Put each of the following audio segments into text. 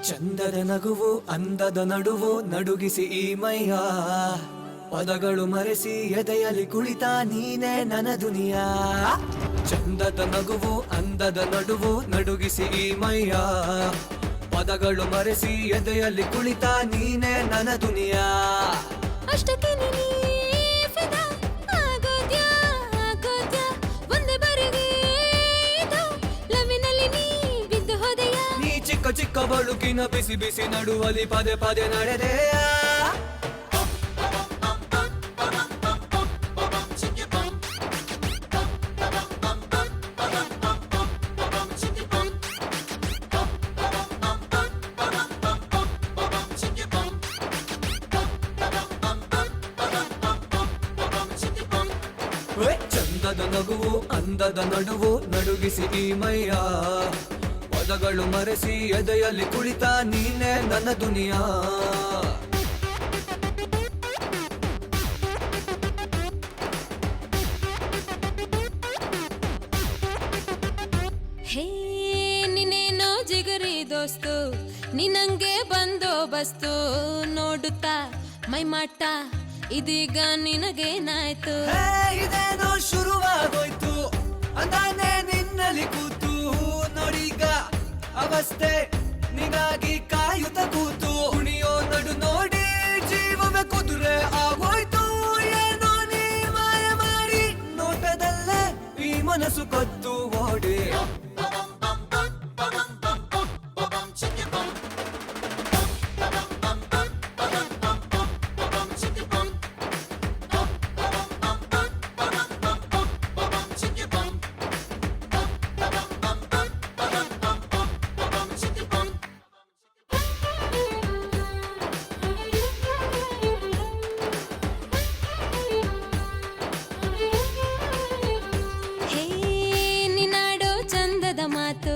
ಚಂದದ ನಗುವು ಅಂದದ ನಡುವು ನಡುಗಿಸಿ ಈ ಮೈಯ ಪದಗಳು ಮರೆಸಿ ಎದೆಯಲ್ಲಿ ಕುಳಿತ ನೀನೇ ನನ್ನ ದುನಿಯಾ ಚಂದದ ನಗುವು ಅಂದದ ನಡುವು ನಡುಗಿಸಿ ಈ ಮೈಯ ಪದಗಳು ಮರೆಸಿ ಎದೆಯಲ್ಲಿ ಕುಳಿತ ನೀನೇ ನನ್ನ ದುನಿಯಾ ಅಷ್ಟಕ್ಕೆ ನೀ ಫಿದಾ ಆಗೋದ್ಯಾ ಒಂದೇ ಬಾರಿಗೆ ಲವಿನಲ್ಲಿ ನೀ ಬಿದ್ದು ಹೋದೆಯಾ ನೀ ಚಿಕ್ಕ ಚಿಕ್ಕ ಬಳುಕಿನ ಬಿಸಿ ಬಿಸಿ ನಡುವಲ್ಲಿ ಪದೇ ಪದೇ ನಡೆದೆಯಾ ಚಂದದ ನಗುವು ಅಂದದ ನಡುವು ನಡುಗಿಸಿ ಈ ಮೈಯ ಪದಗಳು ಮರೆಸಿ ಎದೆಯಲ್ಲಿ ಕುಳಿತ ನೀನೇ ನನ್ನ ದುನಿಯಾ ಹೇ ನೀನೇನೋ ಜಿಗರಿ ದೋಸ್ತು ನಿನಂಗೆ ಬಂದೋಬಸ್ತು ನೋಡುತ್ತಾ ಮೈ ಮಾಟ ಇದೀಗ ನಿನಗೇನಾಯ್ತು ಇದೇನೋ ಶುರುವಾಗೋಯ್ತು ಅಂದಾನೆ ನಿನ್ನಲ್ಲಿ ಕೂತು ನೋಡೀಗ ಅವಸ್ಥೆ ನಿನಾಗಿ ಕಾಯುತ್ತ ಕೂತು ಉಣಿಯೋ ನಡು ನೋಡಿ ಜೀವವೇ ಕುದುರೆ ಆಗೋಯ್ತು ಏನೋ ನೀ ಮಾಯ ಮಾಡಿ ನೋಟದಲ್ಲೇ ಈ ಮನಸ್ಸು ಕದ್ದು ಓಡಿ ಮಾತು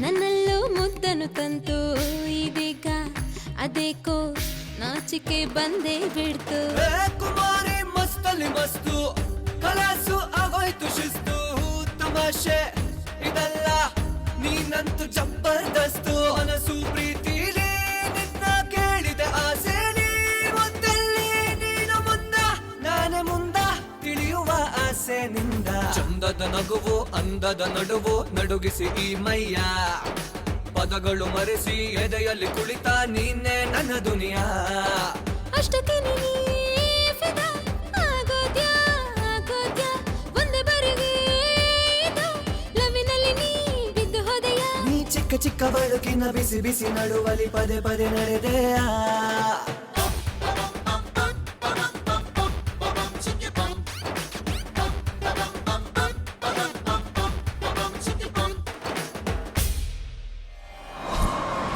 ನನ್ನಲ್ಲೂ ಮುದ್ದನು ತಂತು ಇದೀಗ ಅದೇಕೋ ನಾಚಿಕೆ ಬಂದೇ ಬಿಡ್ತು ಕುಮಾರಿ ಮಸ್ತಲ್ಲಿ ಮಸ್ತು ಕಲಾಸು ಆಗೋಯ್ತು ಶಿಸ್ತು ತಮಾಷೆ ಇದಲ್ಲ ನೀನಂತೂ ಜಬರ್ದಸ್ತು ಮನಸ್ಸು ಪ್ರೀತಿಲಿ ನಿನ್ನ ಕೇಳಿದೆ ಆಸೆ ನೀವೊಂದಲ್ಲಿ ನೀನು ಮುಂದ ನಾನೇ ಮುಂದ ತಿಳಿಯುವ ಆಸೆ ನಿಂದ ಚಂದದ ನಗುವು ಅಂದದ ನಡುವು ನಡುಗಿಸಿ ಈ ಮೈಯ ಪದಗಳು ಮರೆಸಿ ಎದೆಯಲ್ಲಿ ಕುಳಿತ ನೀನೇ ನನ್ನ ದುನಿಯಾ ಅಷ್ಟಕ್ಕೆ ನೀ ಫಿದಾ ಆಗೋದ್ಯಾ ಒಂದೇ ಬಾರಿಗೆ ಲವಿನಲ್ಲಿ ನೀ ಬಿದ್ದು ಹೋದೆಯಾ ನೀ ಚಿಕ್ಕ ಚಿಕ್ಕ ಬಳುಕಿನ ಬಿಸಿ ಬಿಸಿ ನಡುವಲ್ಲಿ ಪದೇ ಪದೇ ನಡೆದೆಯಾ